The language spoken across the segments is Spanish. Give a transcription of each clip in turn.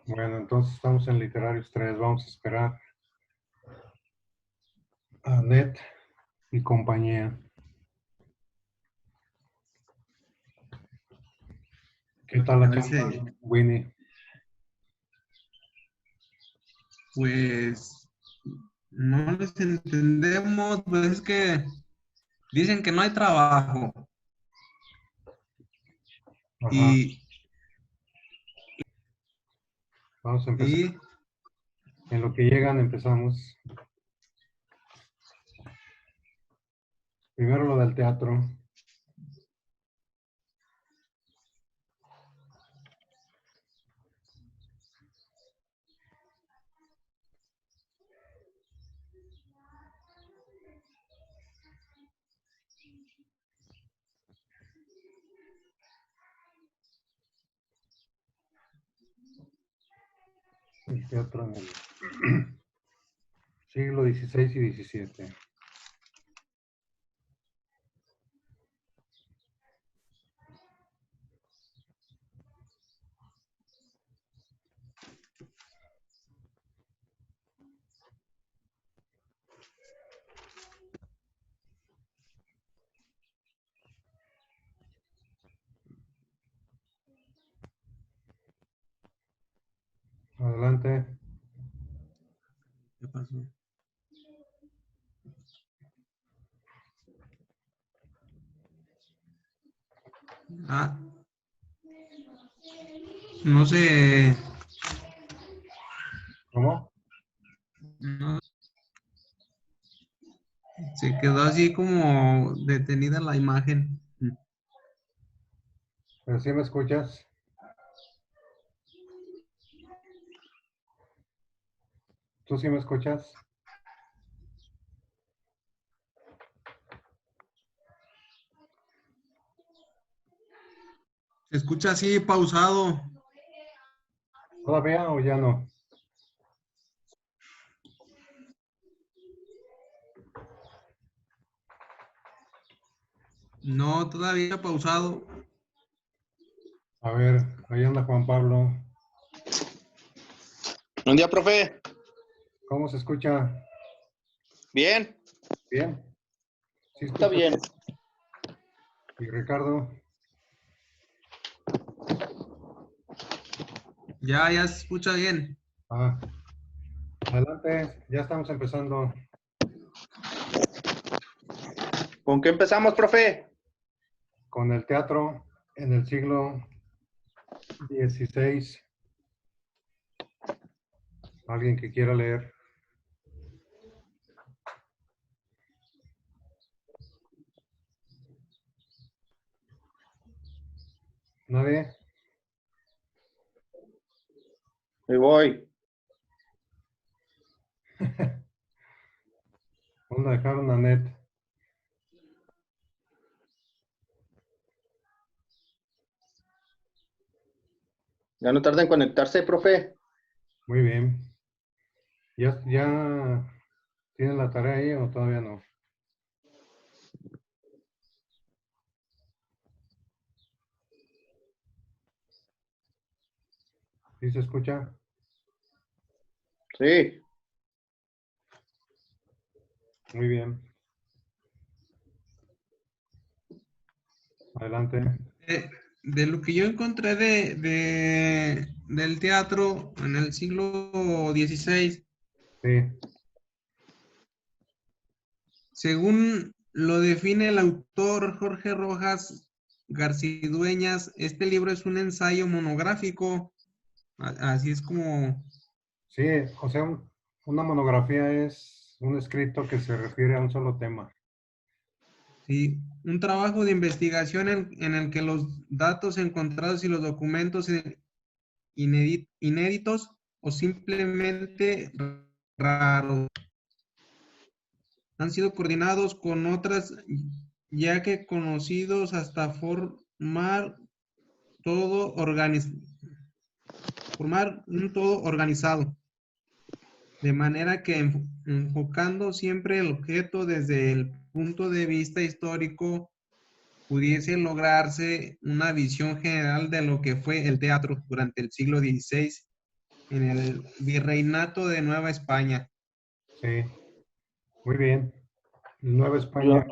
Bueno, entonces estamos en Literarios 3. Vamos a esperar a Net y compañía. ¿Qué tal A la ver chamba, si, Winnie? pues, no les entendemos, pues es que dicen que no hay trabajo Ajá, y, vamos a empezar. y En lo que llegan empezamos. Primero lo del teatro. El teatro en el siglo XVI y XVII. Adelante. ¿qué pasó? Ah, no sé, ¿Cómo? no, se quedó así como detenida la imagen. ¿Pero sí me escuchas? ¿Tú sí me escuchas? Se escucha así pausado. ¿Todavía o ya no? No, todavía pausado. A ver, ahí anda Juan Pablo. Buen día, profe. ¿Cómo se escucha? Bien, ¿Bien? ¿Sí está escuchas? bien. ¿Y Ricardo? Ya se escucha bien. Ah, adelante, ya estamos empezando. ¿Con qué empezamos, profe? Con el teatro en el siglo XVI. Alguien que quiera leer. ¿Nadie? Ahí voy. Vamos a dejar una net. Ya no tarda en conectarse, profe. Muy bien. ¿Ya tienen la tarea ahí o todavía no? ¿Sí se escucha? Sí. Muy bien. Adelante. De lo que yo encontré del teatro en el siglo XVI, Sí, según lo define el autor Jorge Rojas Garcidueñas, este libro es un ensayo monográfico, así es como, sí, o sea, una monografía es un escrito que se refiere a un solo tema. sí, un trabajo de investigación en el que los datos encontrados y los documentos inéditos o simplemente raros han sido coordinados con otras ya que conocidos hasta todo formar un todo organizado, de manera que enfocando siempre el objeto desde el punto de vista histórico, pudiese lograrse una visión general de lo que fue el teatro durante el siglo XVI en el Virreinato de Nueva España. Sí, muy bien. Nueva Yo, España.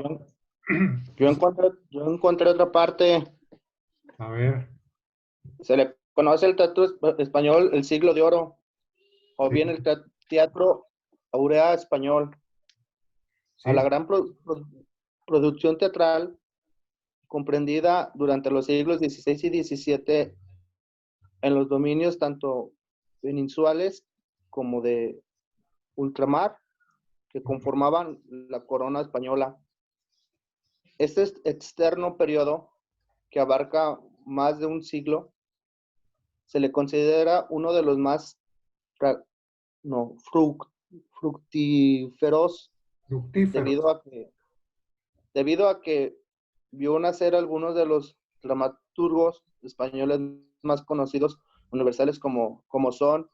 yo encontré otra parte. A ver, Se le conoce el teatro español el siglo de oro, o sí, bien el teatro aurea español, a sí, la gran producción teatral comprendida durante los siglos XVI y XVII en los dominios tanto peninsuales como de ultramar que conformaban la corona española. Este externo periodo, que abarca más de un siglo, se le considera uno de los más fructíferos fructífero. debido a que vio nacer algunos de los dramaturgos españoles más conocidos universales como son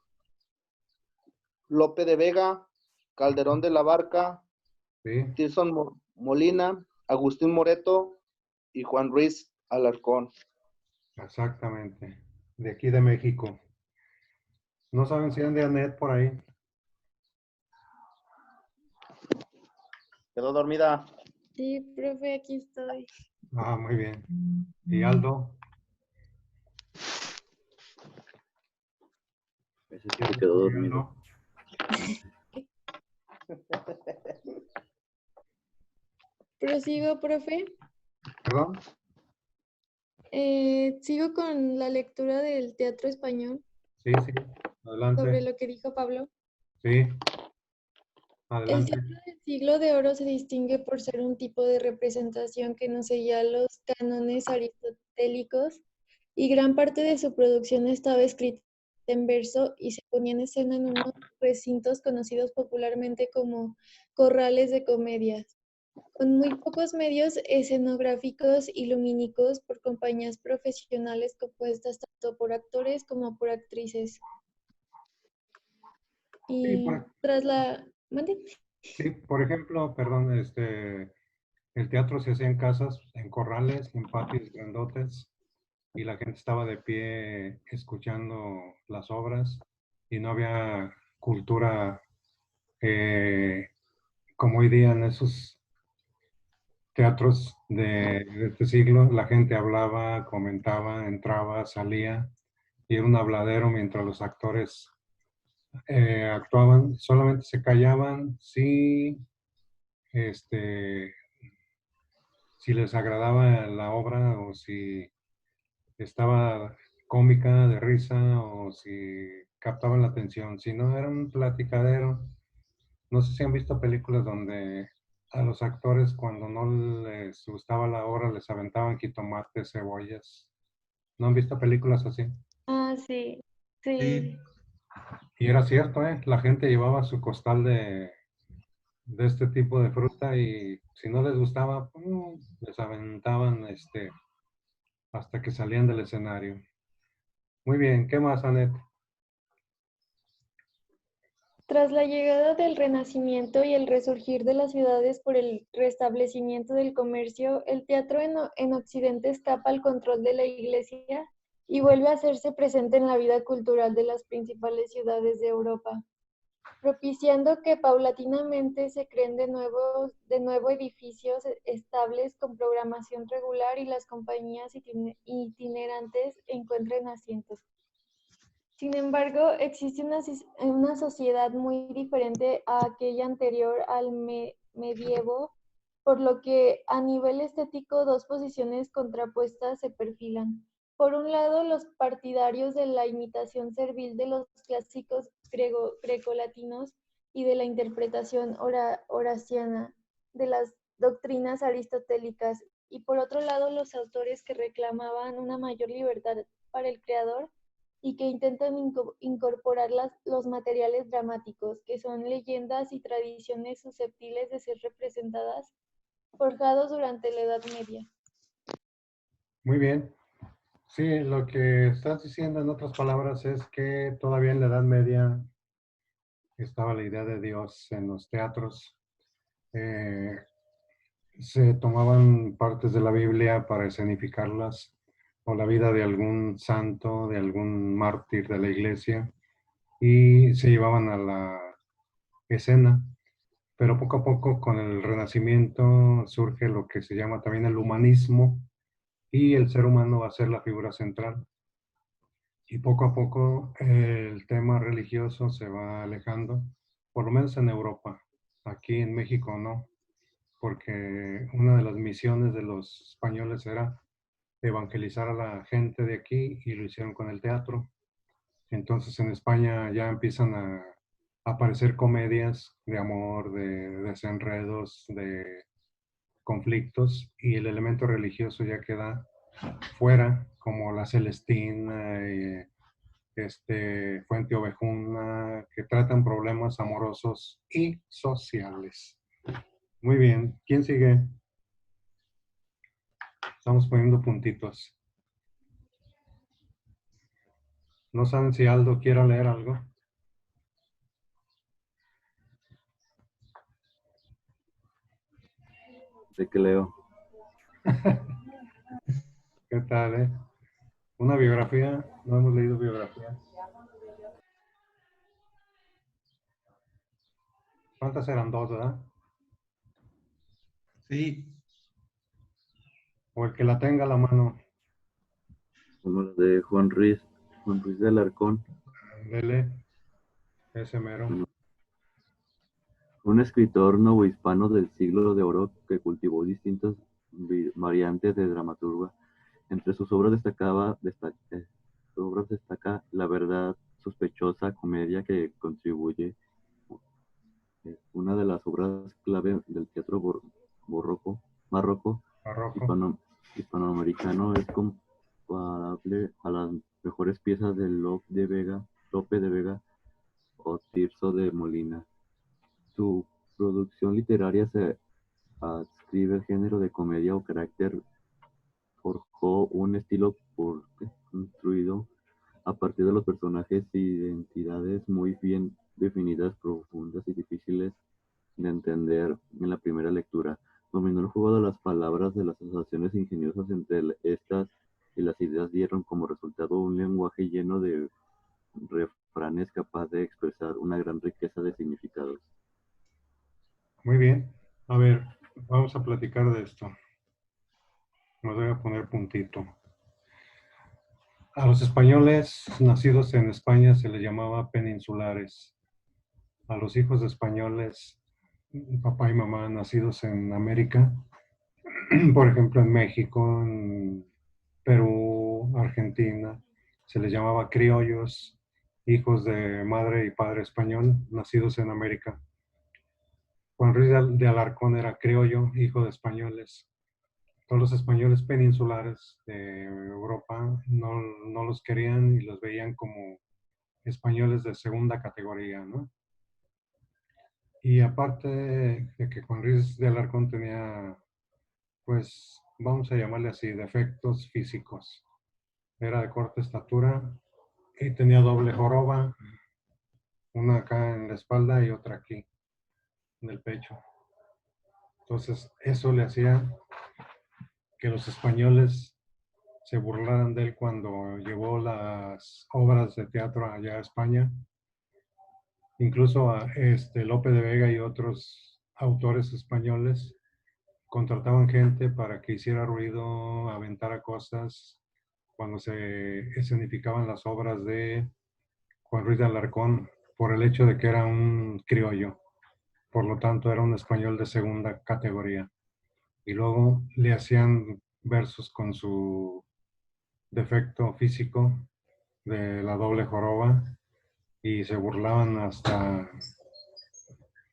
Lope de Vega, Calderón de la Barca, Sí, Tirso Molina, Agustín Moreto y Juan Ruiz Alarcón. exactamente. De aquí de México. ¿No saben si anda Anet por ahí? Quedó dormida. Sí, profe, aquí estoy. Ah, muy bien. ¿Y Aldo? Ese sí se quedó ¿Y dormido. Aldo? Prosigo, profe. ¿Perdón? Sigo con la lectura del teatro español Sí, sí. sobre Adelante. lo que dijo Pablo. Sí, El adelante. teatro del siglo de oro se distingue por ser un tipo de representación que no seguía los cánones aristotélicos y gran parte de su producción estaba escrita en verso y se ponía en escena en unos recintos conocidos popularmente como corrales de comedias, con muy pocos medios escenográficos y lumínicos por compañías profesionales compuestas tanto por actores como por actrices. Sí, Y tras la... ¿Mande? sí, por ejemplo, perdón, el teatro se hacía en casas, en corrales, en patios grandotes, y la gente estaba de pie escuchando las obras, y no había cultura como hoy día en esos teatros de este siglo. La gente hablaba, comentaba, entraba, salía, y era un habladero mientras los actores actuaban, solamente se callaban este, si les agradaba la obra o si estaba cómica, de risa o si captaban la atención. Si no, era un platicadero. No sé si han visto películas donde a los actores cuando no les gustaba la obra les aventaban jitomates, cebollas. ¿No han visto películas así? Ah, sí, Sí, sí. Y era cierto, ¿eh? La gente llevaba su costal de este tipo de fruta y si no les gustaba, les aventaban hasta que salían del escenario. Muy bien, ¿qué más, Anet? Tras la llegada del Renacimiento y el resurgir de las ciudades por el restablecimiento del comercio, el teatro en Occidente escapa al control de la Iglesia y vuelve a hacerse presente en la vida cultural de las principales ciudades de Europa, propiciando que paulatinamente se creen de nuevo edificios estables con programación regular y las compañías itinerantes encuentren asientos. Sin embargo, existe una sociedad muy diferente a aquella anterior al medievo, por lo que a nivel estético dos posiciones contrapuestas se perfilan. Por un lado, los partidarios de la imitación servil de los clásicos grecolatinos y de la interpretación horaciana de las doctrinas aristotélicas, y por otro lado, los autores que reclamaban una mayor libertad para el creador y que intentan incorporar los materiales dramáticos, que son leyendas y tradiciones susceptibles de ser representadas, forjados durante la Edad Media. Muy bien. Sí, lo que estás diciendo en otras palabras es que todavía en la Edad Media estaba la idea de Dios en los teatros. Eh, Se tomaban partes de la Biblia para escenificarlas o la vida de algún santo, de algún mártir de la iglesia y se llevaban a la escena. Pero poco a poco con el Renacimiento surge lo que se llama también el humanismo y el ser humano va a ser la figura central. Y poco a poco el tema religioso se va alejando, por lo menos en Europa. Aquí en México no, porque una de las misiones de los españoles era evangelizar a la gente de aquí y lo hicieron con el teatro. Entonces en España ya empiezan a aparecer comedias de amor, de desenredos, de conflictos y el elemento religioso ya queda fuera, como la Celestina, Fuente Ovejuna, que tratan problemas amorosos y sociales. Muy bien, ¿quién sigue? Estamos poniendo puntitos. ¿No saben si Aldo quiere leer algo? ¿De qué leo? ¿Qué tal, Una biografía, no hemos leído biografías. ¿Cuántas eran? Dos, ¿verdad? Sí, O el que la tenga a la mano. Como la de Juan Ruiz de Alarcón. Lele, ese mero. Bueno, un escritor novohispano del siglo de oro que cultivó distintas variantes de dramaturgia. Entre sus obras destaca La verdad sospechosa, comedia que contribuye. Es una de las obras clave del teatro barroco Barroco. hispanoamericano. Es comparable a las mejores piezas de Lope de Vega o Tirso de Molina. Su producción literaria se adscribe al género de comedia o carácter. Forjó un estilo construido a partir de los personajes e identidades muy bien definidas, profundas y difíciles de entender en la primera lectura. Dominó el juego de las palabras, de las asociaciones ingeniosas entre estas, y las ideas dieron como resultado un lenguaje lleno de refranes capaz de expresar una gran riqueza de significados. Muy bien. A ver, vamos a platicar de esto. Me voy a poner puntito. A los españoles nacidos en España se les llamaba peninsulares. A los hijos de españoles, papá y mamá nacidos en América, por ejemplo en México, en Perú, Argentina, se les llamaba criollos, hijos de madre y padre español, nacidos en América. Juan Ruiz de Alarcón era criollo, hijo de españoles. Todos los españoles peninsulares de Europa no los querían y los veían como españoles de segunda categoría, ¿no? Y aparte de que Juan Ruiz de Alarcón tenía, pues, vamos a llamarle así, defectos físicos. Era de corta estatura y tenía doble joroba, una acá en la espalda y otra aquí, en el pecho. Entonces, eso le hacía que los españoles se burlaran de él cuando llevó las obras de teatro allá a España. Incluso a Lope de Vega y otros autores españoles contrataban gente para que hiciera ruido, aventara cosas cuando se escenificaban las obras de Juan Ruiz de Alarcón por el hecho de que era un criollo. Por lo tanto, era un español de segunda categoría. Y luego le hacían versos con su defecto físico de la doble joroba y se burlaban hasta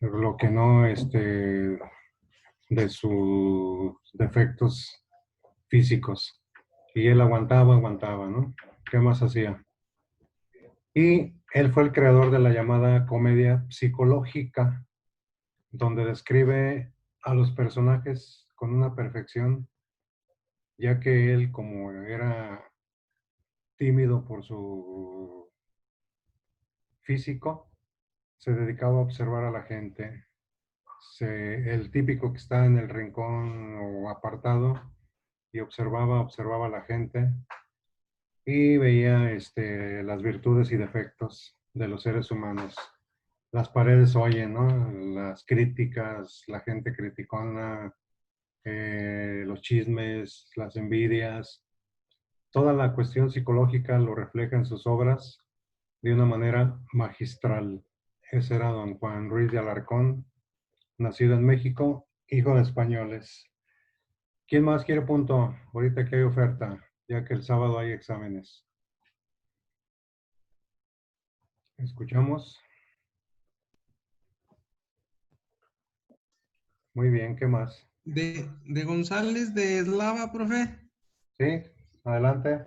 lo que no de sus defectos físicos. Y él aguantaba, ¿no? ¿Qué más hacía? Y él fue el creador de la llamada comedia psicológica, donde describe a los personajes con una perfección, ya que él, como era tímido por su físico, se dedicaba a observar a la gente. El típico que está en el rincón o apartado y observaba a la gente y veía las virtudes y defectos de los seres humanos. Las paredes oyen, ¿no? Las críticas, la gente criticona, los chismes, las envidias, toda la cuestión psicológica lo refleja en sus obras de una manera magistral. Ese era don Juan Ruiz de Alarcón, nacido en México, hijo de españoles. ¿Quién más quiere punto? Ahorita que hay oferta, ya que el sábado hay exámenes. ¿Escuchamos? Muy bien, ¿qué más? De González de Eslava, profe. Sí, adelante.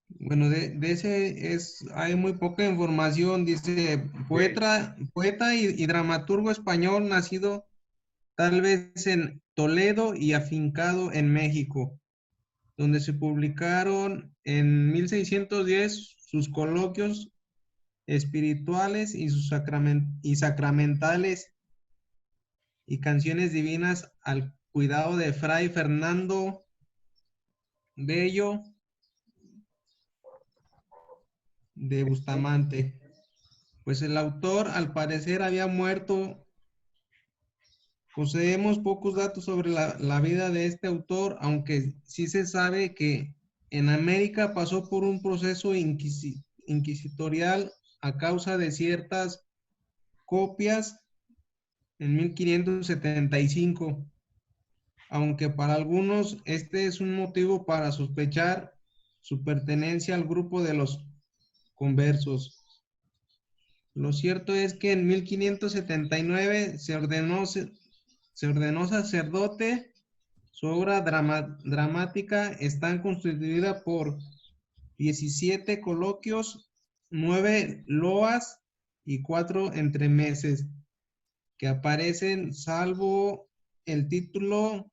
Bueno, de ese hay muy poca información. Dice, poeta y dramaturgo español, nacido tal vez en Toledo y afincado en México, donde se publicaron en 1610 sus coloquios espirituales y sus sacramentales y canciones divinas al cuidado de Fray Fernando Bello de Bustamante. Pues el autor al parecer había muerto. Poseemos pocos datos sobre la vida de este autor, aunque sí se sabe que en América pasó por un proceso inquisitorial a causa de ciertas copias en 1575, aunque para algunos este es un motivo para sospechar su pertenencia al grupo de los conversos. Lo cierto es que en 1579 se ordenó sacerdote. Su obra dramática está constituida por 17 coloquios, 9 loas y 4 entremeses, que aparecen salvo el título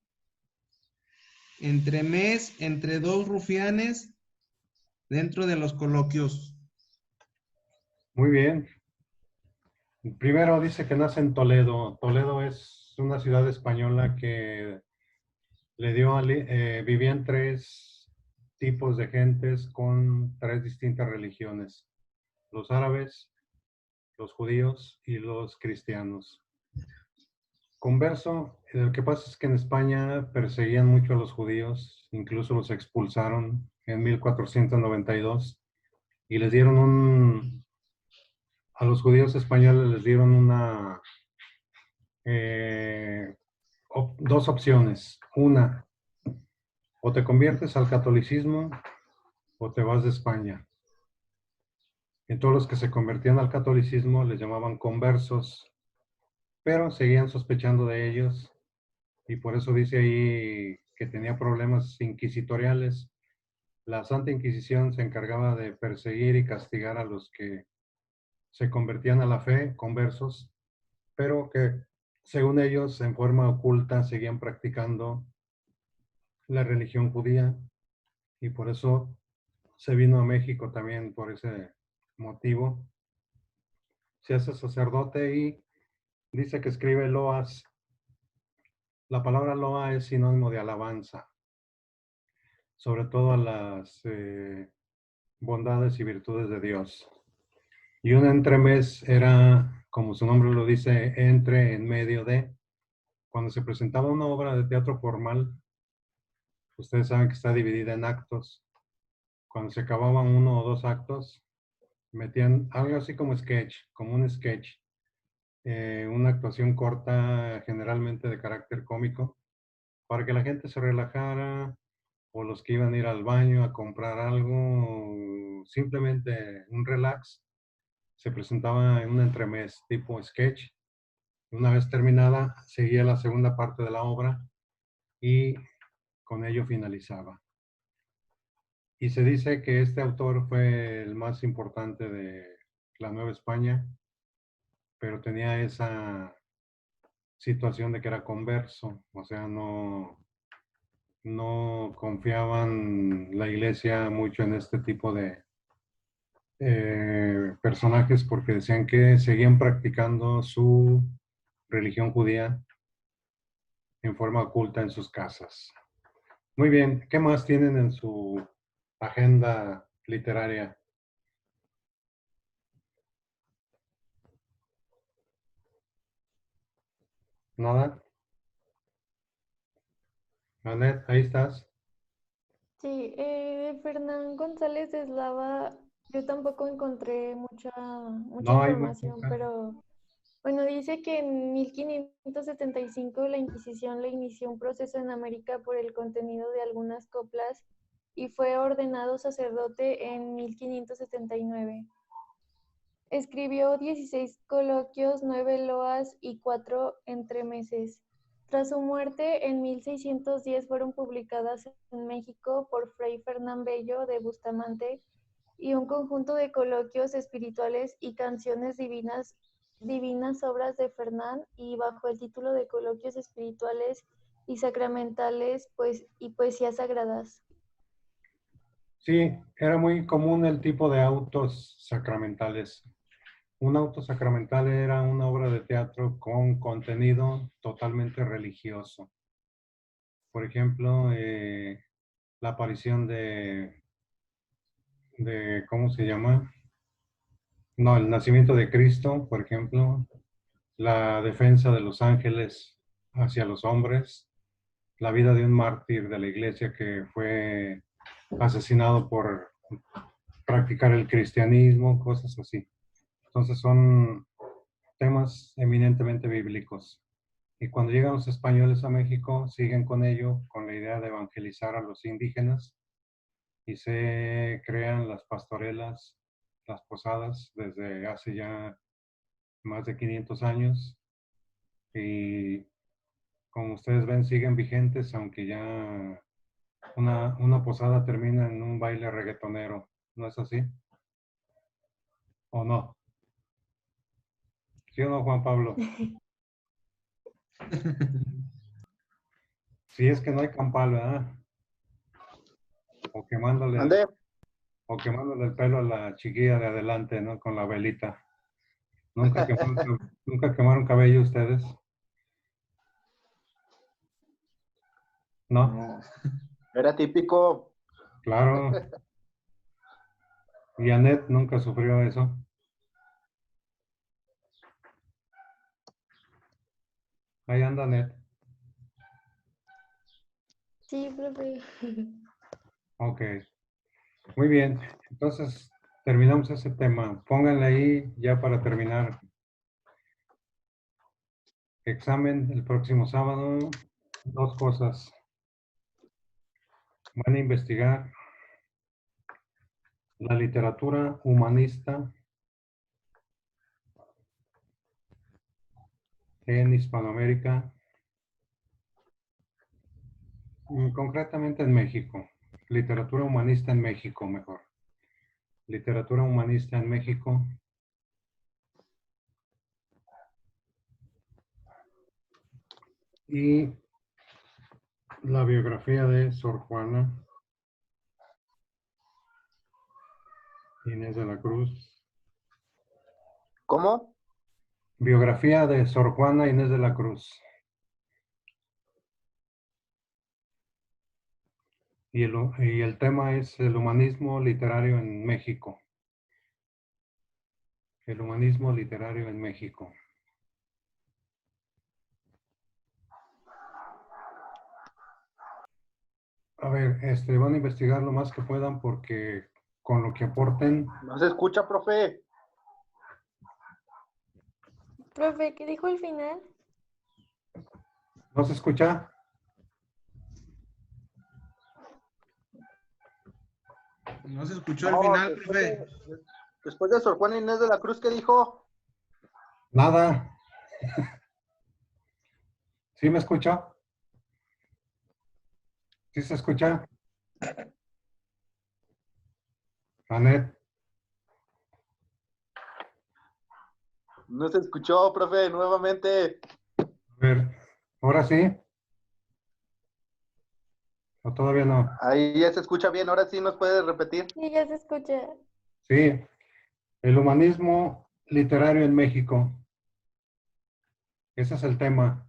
entremés entre dos rufianes dentro de los coloquios. Muy bien. Primero dice que nace en Toledo. Toledo es una ciudad española que le dio, vivían tres tipos de gentes con tres distintas religiones: los árabes, los judíos y los cristianos. Converso, lo que pasa es que en España perseguían mucho a los judíos, incluso los expulsaron en 1492 y les dieron a los judíos españoles les dieron dos opciones. Una, o te conviertes al catolicismo o te vas de España. Y todos los que se convertían al catolicismo les llamaban conversos, pero seguían sospechando de ellos y por eso dice ahí que tenía problemas inquisitoriales. La Santa Inquisición se encargaba de perseguir y castigar a los que se convertían a la fe, conversos, pero que según ellos en forma oculta seguían practicando la religión judía y por eso se vino a México también por ese motivo. Se hace sacerdote y dice que escribe loas. La palabra loa es sinónimo de alabanza, sobre todo a las bondades y virtudes de Dios. Y un entremés era, como su nombre lo dice, entre, en medio de. Cuando se presentaba una obra de teatro formal, ustedes saben que está dividida en actos. Cuando se acababan uno o dos actos, metían algo así como sketch, como un sketch, una actuación corta, generalmente de carácter cómico, para que la gente se relajara, o los que iban a ir al baño a comprar algo, simplemente un relax, se presentaba en un entremés tipo sketch. Una vez terminada, seguía la segunda parte de la obra y con ello finalizaba. Y se dice que este autor fue el más importante de la Nueva España, pero tenía esa situación de que era converso, o sea, no confiaban la iglesia mucho en este tipo de personajes porque decían que seguían practicando su religión judía en forma oculta en sus casas. Muy bien, ¿qué más tienen en su agenda literaria? Nada. Anet, ahí estás. Sí, Fernán González de Eslava, yo tampoco encontré mucha No, hay muy información, poca. pero bueno, dice que en 1575 la Inquisición le inició un proceso en América por el contenido de algunas coplas y fue ordenado sacerdote en 1579. Escribió 16 coloquios, 9 loas y 4 entremeses. Tras su muerte, en 1610 fueron publicadas en México por Fray Fernán Bello de Bustamante y un conjunto de coloquios espirituales y canciones divinas obras de Fernán, y bajo el título de Coloquios espirituales y sacramentales y poesías sagradas. Sí, era muy común el tipo de autos sacramentales. Un auto sacramental era una obra de teatro con contenido totalmente religioso. Por ejemplo, la aparición ¿cómo se llama? No, el nacimiento de Cristo, por ejemplo, la defensa de los ángeles hacia los hombres, la vida de un mártir de la iglesia que fue asesinado por practicar el cristianismo, cosas así. Entonces son temas eminentemente bíblicos. Y cuando llegan los españoles a México, siguen con ello, con la idea de evangelizar a los indígenas, y se crean las pastorelas, las posadas, desde hace ya más de 500 años. Y como ustedes ven, siguen vigentes, aunque ya una posada termina en un baile reggaetonero. ¿No es así? ¿O no? ¿Sí o no, Juan Pablo? Si es que no hay campal, ¿verdad? O quemándole el, Ande, o quemándole el pelo a la chiquilla de adelante, ¿no? Con la velita. ¿Nunca quemaron cabello ustedes? ¿No? No. era típico. Claro. Y Annette nunca sufrió eso. Ahí anda Annette. Sí, profe. Ok. Muy bien. Entonces, terminamos ese tema. Pónganle ahí ya para terminar. Examen el próximo sábado. Dos cosas. Van a investigar la literatura humanista en Hispanoamérica, concretamente en México. Literatura humanista en México, mejor. Literatura humanista en México. Y la biografía de Sor Juana Inés de la Cruz. ¿Cómo? Biografía de Sor Juana Inés de la Cruz. Y el tema es el humanismo literario en México. El humanismo literario en México. A ver, van a investigar lo más que puedan porque con lo que aporten. No se escucha, profe. Profe, ¿qué dijo al final? ¿No se escucha? No se escuchó al No, final, profe. después de Sor Juana Inés de la Cruz, ¿qué dijo? Nada. ¿Sí me escucha? ¿Sí se escucha? Anet, No se escuchó, profe, nuevamente. a ver, ¿ahora sí? ¿O todavía no? Ahí ya se escucha bien, ahora sí nos puede repetir. Sí, ya se escucha. Sí, el humanismo literario en México. Ese es el tema.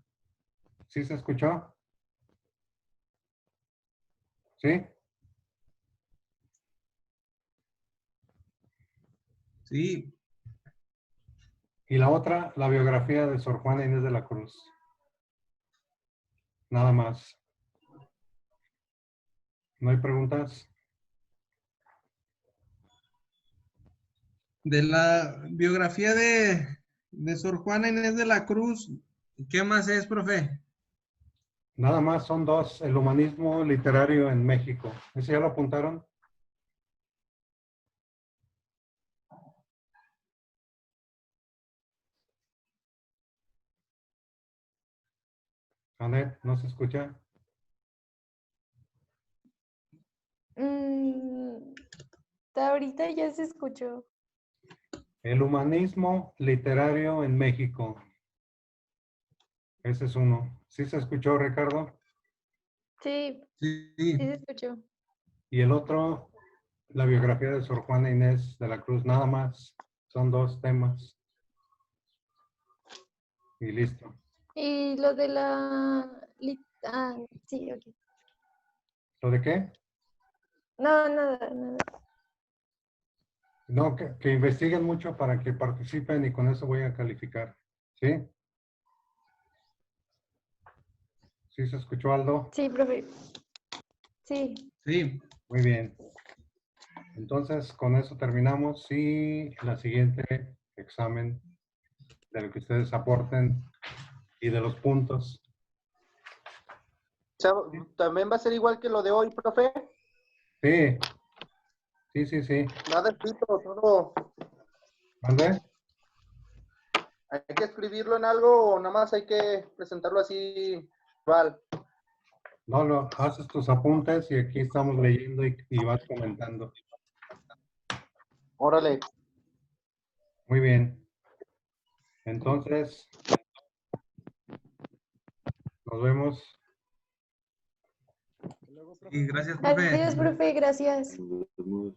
¿Sí se escuchó? ¿Sí? Sí, Y la otra, la biografía de Sor Juana Inés de la Cruz. nada más. ¿No hay preguntas? De la biografía de Sor Juana Inés de la Cruz, ¿qué más es, profe? Nada más son dos, el humanismo literario en México. ¿Ese ya lo apuntaron? Anet, ¿no se escucha? Ahorita ya se escuchó. El humanismo literario en México. Ese es uno. ¿Sí se escuchó, Ricardo? Sí, Sí. sí se escuchó. Y el otro, la biografía de Sor Juana Inés de la Cruz. Nada más. Son dos temas. Y listo. Y lo de sí, ok. ¿Lo de qué? No, nada, nada. No, que investiguen mucho para que participen y con eso voy a calificar. ¿Sí? ¿Sí se escuchó, Aldo? Sí, profe. Sí. Sí. Muy bien. Entonces, con eso terminamos y la siguiente examen de lo que ustedes aporten y de los puntos. O sea, ¿también va a ser igual que lo de hoy, profe? Sí, sí, sí, sí. Nada escrito, todo. ¿Mande? ¿Hay que escribirlo en algo o nada más hay que presentarlo así igual? No, no, haces tus apuntes y aquí estamos leyendo y vas comentando. Órale. Muy bien. Entonces, nos vemos. Y gracias, profe. Adiós, profe, gracias. Nos vemos.